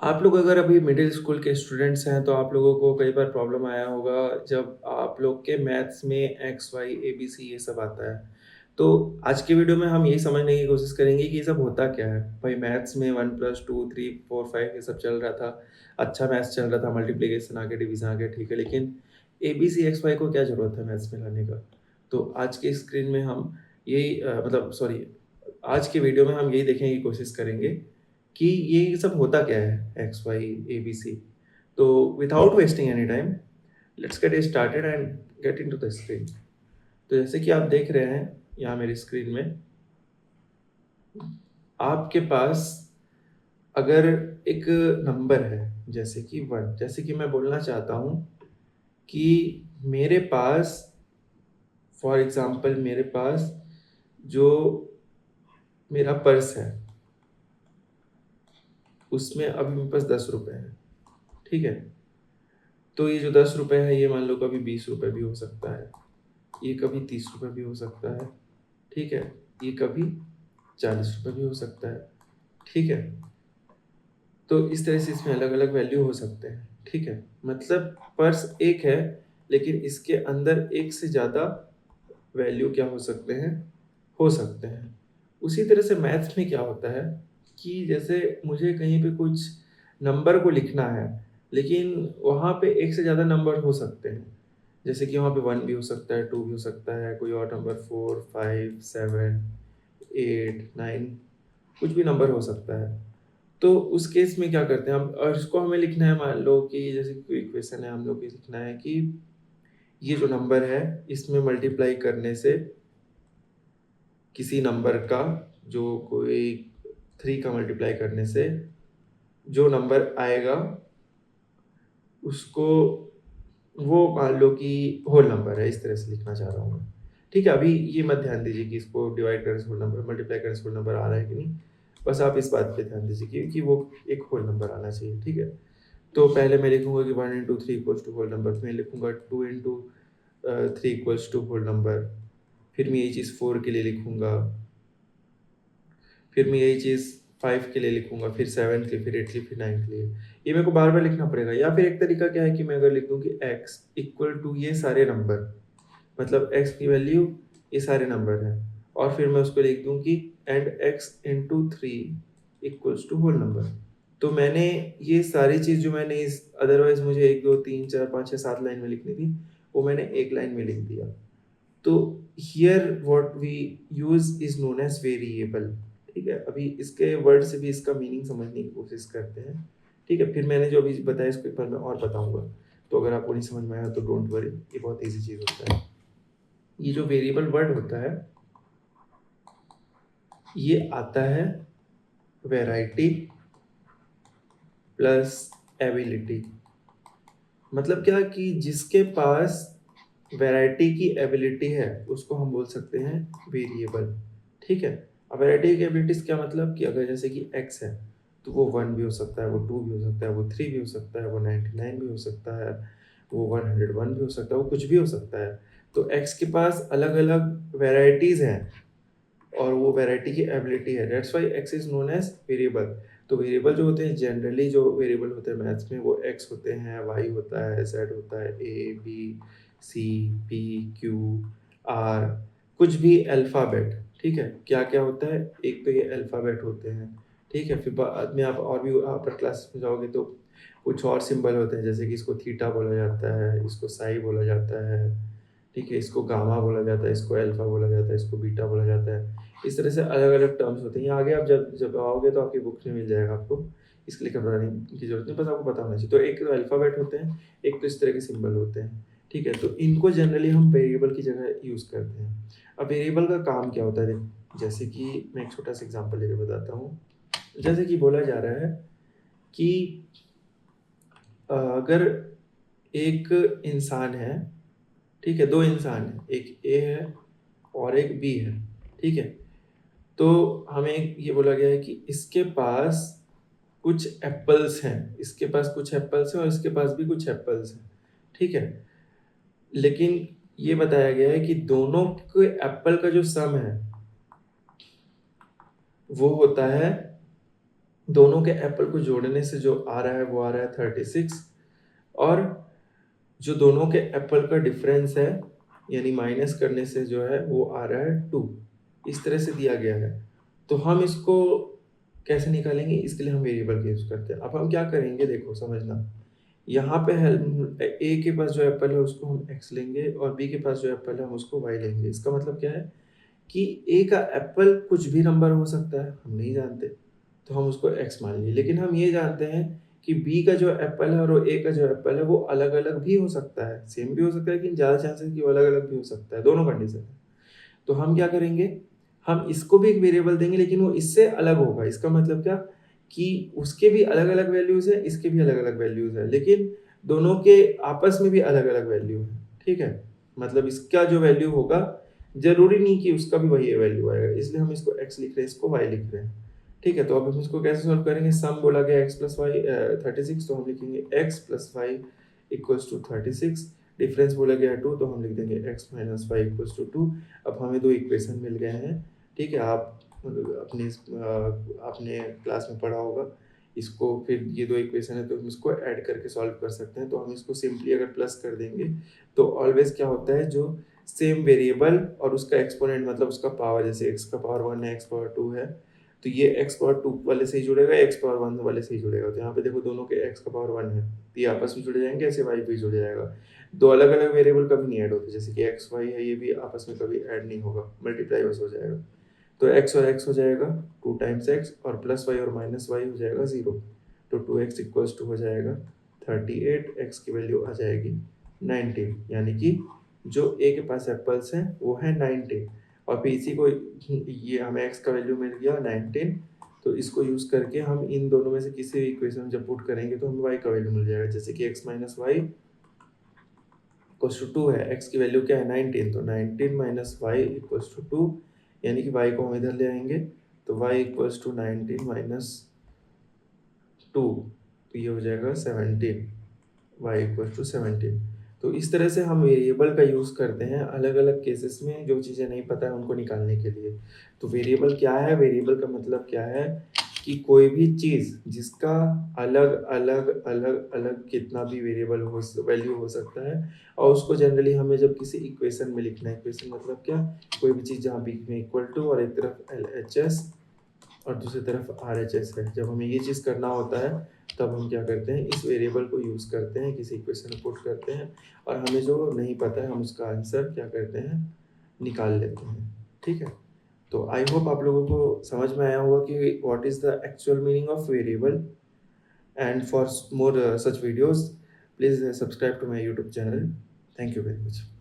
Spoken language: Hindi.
आप लोग अगर अभी मिडिल स्कूल के स्टूडेंट्स हैं, तो आप लोगों को कई बार प्रॉब्लम आया होगा जब आप लोग के मैथ्स में एक्स, वाई, एबीसी ये सब आता है। तो आज की वीडियो में हम यही समझने की कोशिश करेंगे कि ये सब होता क्या है? भाई मैथ्स में 1 + 2, 3, 4, 5 ये सब चल रहा था। अच्छा मैथ्स चल रहा था, मल्टीप्लिकेशन आ गया, डिवीज़न आ गया, ठीक है। लेकिन एबीसी, एक्स, वाई को क्या ज़रूरत है मैथ्स में लाने का? तो आज के स्क्रीन में हम यही मतलब सॉरी आज की वीडियो में हम यही देखने की कोशिश करेंगे कि ये सब होता क्या है एक्स, वाई, एबीसी। तो without wasting any time let's get started and get into the screen. तो जैसे कि आप देख रहे हैं यहाँ मेरी स्क्रीन में, आपके पास अगर एक नंबर है जैसे कि 1, जैसे कि मैं बोलना चाहता हूँ कि मेरे पास फॉर एग्ज़ाम्पल मेरे पास जो मेरा पर्स है, उसमें अभी मेरे पास ₹10 हैं, ठीक है? तो ये जो ₹10 है, ये मान लो कभी ₹20 भी हो सकता है, ये कभी ₹30 भी हो सकता है, ठीक है? ये कभी ₹40 भी हो सकता है, ठीक है? तो इस तरह से इसमें अलग-अलग वैल्यू हो सकते हैं, ठीक है? मतलब पर्स एक है, लेकिन इसके अंदर एक से ज़्यादा वैल्यू क्या हो सकते हैं? हो सकते हैं। उसी तरह से मैथ्स में क्या होता है कि जैसे मुझे कहीं पे कुछ नंबर को लिखना है, लेकिन वहाँ पे एक से ज़्यादा नंबर हो सकते हैं। जैसे कि वहाँ पे 1 भी हो सकता है, 2 भी हो सकता है, कोई और नंबर 4, 5, 7, 8, 9 कुछ भी नंबर हो सकता है। तो उस केस में क्या करते हैं हम, और इसको हमें लिखना है, मान लो कि जैसे कोई इक्वेशन है, हम लोग को ये लिखना है कि ये जो नंबर है, इसमें मल्टीप्लाई करने से किसी नंबर का जो कोई 3 का मल्टीप्लाई करने से जो नंबर आएगा उसको, वो मान लो कि होल नंबर है, इस तरह से लिखना चाह रहा हूँ मैं। ठीक है, अभी ये मत ध्यान दीजिए कि इसको डिवाइड करने से होल नंबर, मल्टीप्लाई करने से होल नंबर आ रहा है कि नहीं। बस आप इस बात पे ध्यान दीजिए कि वो एक होल नंबर आना चाहिए, ठीक है। तो पहले मैं लिखूंगा कि 1 × 3 = होल नंबर, फिर लिखूंगा 2 × 3 = होल नंबर, फिर मैं यही चीज़ 4 के लिए लिखूंगा, फिर मैं यही चीज़ 5 के लिए लिखूँगा, फिर 7 के लिए, फिर 8 के लिए, फिर 9 के लिए। ये मेरे को बार-बार लिखना पड़ेगा, या फिर एक तरीका क्या है कि मैं अगर लिख दूँ कि x = ये सारे नंबर, मतलब x की वैल्यू ये सारे नंबर हैं, और फिर मैं उसको लिख दूँ कि एंड x × 3 = होल नंबर। तो मैंने ये सारी चीज़ जो मैंने इस अदरवाइज़ मुझे 1, 2, 3, 4, 5, 6, 7 लाइन में लिखनी थी, वो मैंने एक लाइन में लिख दिया। तो here what we use is known as variable, ठीक है? अभी इसके वर्ड से भी इसका मीनिंग समझने की कोशिश करते हैं, ठीक है? फिर मैंने जो अभी बताया इसको एक बार मैं और बताऊँगा, तो अगर आपको नहीं समझ में आया तो डोंट वरी, ये बहुत ईज़ी चीज़ होता है। ये जो वेरिएबल वर्ड होता है, ये आता है वैरायटी प्लस एबिलिटी। मतलब क्या कि जिसके पास वैरायटी की एबिलिटी है, उसको हम बोल सकते हैं वेरिएबल, ठीक है? अब वैरायटी की एबिलिटीज़ क्या मतलब कि अगर जैसे कि x है, तो वो 1 भी हो सकता है, वो 2 भी हो सकता है, वो 3 भी हो सकता है, वो 99 भी हो सकता है, वो 101 भी हो सकता है, वो कुछ भी हो सकता है। तो x के पास अलग-अलग वैराइटीज़ हैं, और वो वैरायटी की एबिलिटी है, that's why x is known as variable. तो वेरिएबल जो होते हैं, जनरली जो वेरिएबल होते हैं मैथ्स में, वो x होते हैं, y होता है, z होता है, a, b, c, p, q, r, कुछ भी अल्फ़ाबेट, ठीक है? क्या-क्या होता है? एक तो ये अल्फ़ाबेट होते हैं, ठीक है? फिर बाद में आप और भी अपर क्लासेस में जाओगे तो कुछ और सिंबल होते हैं, जैसे कि इसको थीटा बोला जाता है, इसको साई बोला जाता है, ठीक है? इसको गामा बोला जाता है, इसको अल्फ़ा बोला जाता है, इसको बीटा बोला जाता है। इस तरह से अलग-अलग टर्म्स होते हैं। ये आगे आप जब जब आओगे तो आपकी बुक्स में मिल जाएगा आपको, इसके लिए घबराने की ज़रूरत नहीं, बस आपको पता होना चाहिए। तो एक तो अल्फ़ाबेट होते हैं, एक तो इस तरह के सिंबल होते हैं, ठीक है? तो इनको जनरली हम वेरिएबल की जगह यूज़ करते हैं। अब वेरिएबल का काम क्या होता है? जैसे कि मैं एक छोटा-सा एग्ज़ाम्पल लेके बताता हूँ। जैसे कि बोला जा रहा है कि अगर एक इंसान है, ठीक है? 2 इंसान हैं, एक ए है और एक बी है, ठीक है? तो हमें ये बोला गया है कि इसके पास कुछ एप्पल्स हैं, इसके पास कुछ एप्पल्स हैं और इसके पास भी कुछ एप्पल्स हैं, ठीक है? लेकिन ये बताया गया है कि दोनों के एप्पल का जो सम है, वो होता है दोनों के एप्पल को जोड़ने से जो आ रहा है वो आ रहा है 36 और जो दोनों के एप्पल का डिफरेंस है यानी माइनस करने से जो है वो आ रहा है 2। इस तरह से दिया गया है। तो हम इसको कैसे निकालेंगे, इसके लिए हम वेरिएबल का यूज़ करते हैं। अब हम क्या करेंगे देखो समझना, यहाँ पे है ए के पास जो एप्पल है उसको हम एक्स लेंगे और बी के पास जो एप्पल है हम उसको वाई लेंगे। इसका मतलब क्या है कि ए का एप्पल कुछ भी नंबर हो सकता है, हम नहीं जानते, तो हम उसको एक्स मान लिए। लेकिन हम ये जानते हैं कि बी का जो एप्पल है और ए का जो एप्पल है वो अलग-अलग भी हो सकता है, सेम भी हो सकता है लेकिन ज़्यादा चांसेस कि वो अलग-अलग भी हो सकता है, दोनों कंडीशन है। तो हम क्या करेंगे, हम इसको भी एक वेरिएबल देंगे लेकिन वो इससे अलग होगा। इसका मतलब क्या कि उसके भी अलग-अलग वैल्यूज़ है, इसके भी अलग-अलग वैल्यूज़ है, लेकिन दोनों के आपस में भी अलग-अलग वैल्यू है, ठीक है? मतलब इसका जो वैल्यू होगा, ज़रूरी नहीं कि उसका भी वही वैल्यू आएगा, इसलिए हम इसको x लिख रहे हैं, इसको y लिख रहे हैं, ठीक है? तो अब हम इसको कैसे सॉल्व करेंगे, सम बोला गया x प्लस वाई 36, तो हम लिखेंगे x plus y equals to 36, difference बोला गया 2, तो हम लिख देंगे x minus y equals to 2। अब हमें दो इक्वेशन मिल गए हैं, ठीक है? आप आपने क्लास में पढ़ा होगा इसको, फिर ये दो इक्वेशन है तो हम इसको ऐड करके सॉल्व कर सकते हैं। तो हम इसको सिंपली अगर प्लस कर देंगे तो ऑलवेज क्या होता है, जो सेम वेरिएबल और उसका एक्सपोनेंट मतलब उसका पावर, जैसे x का पावर 1 है, x पावर 2 है, तो ये x पावर 2 वाले से ही जुड़ेगा, x पावर 1 वाले से ही जुड़ेगा। तो यहाँ पे देखो दोनों के x का पावर 1 है, तो ये आपस में जुड़ जाएंगे, ऐसे y भी जुड़ जाएगा। दो अलग-अलग वेरिएबल कभी नहीं ऐड होते, जैसे कि x y है, ये भी आपस में कभी ऐड नहीं होगा, मल्टीप्लाई बस हो जाएगा। तो x और x हो जाएगा 2 टाइम्स x और प्लस y और माइनस y हो जाएगा 0। तो 2x इक्वल्स टू हो जाएगा 38, x की वैल्यू आ जाएगी 19, यानी कि जो a के पास एप्पल्स हैं वो है 19 और फिर इसी को ये हमें x का वैल्यू मिल गया 19, तो इसको यूज़ करके हम इन दोनों में से किसी भी इक्वेशन जब पुट करेंगे तो हमें y का वैल्यू मिल जाएगा। जैसे कि x minus y equals to 2 है, x की वैल्यू क्या है 19, तो 19 माइनस वाई इक्वल्स टू 2, यानी कि y को हम इधर ले आएंगे तो y इक्वल्स टू 19 माइनस 2, तो ये हो जाएगा 17, y इक्वल्स टू 17। तो इस तरह से हम वेरिएबल का यूज़ करते हैं अलग अलग केसेस में, जो चीज़ें नहीं पता है उनको निकालने के लिए। तो वेरिएबल क्या है, वेरिएबल का मतलब क्या है कि कोई भी चीज़ जिसका अलग अलग अलग अलग कितना भी वेरिएबल हो वैल्यू हो सकता है, और उसको जनरली हमें जब किसी इक्वेशन में लिखना है, इक्वेशन मतलब क्या, कोई भी चीज़ जहाँ बीच में इक्वल टू और एक तरफ LHS और दूसरी तरफ RHS है, जब हमें ये चीज़ करना होता है तब हम क्या करते हैं, इस वेरिएबल को यूज़ करते हैं, किसी इक्वेशन में पुट करते हैं और हमें जो नहीं पता है हम उसका आंसर क्या करते हैं, निकाल लेते हैं, ठीक है? तो आई होप आप लोगों को समझ में आया होगा कि what is the actual meaning of variable. And for more such videos, please subscribe to my YouTube channel. Thank you very much.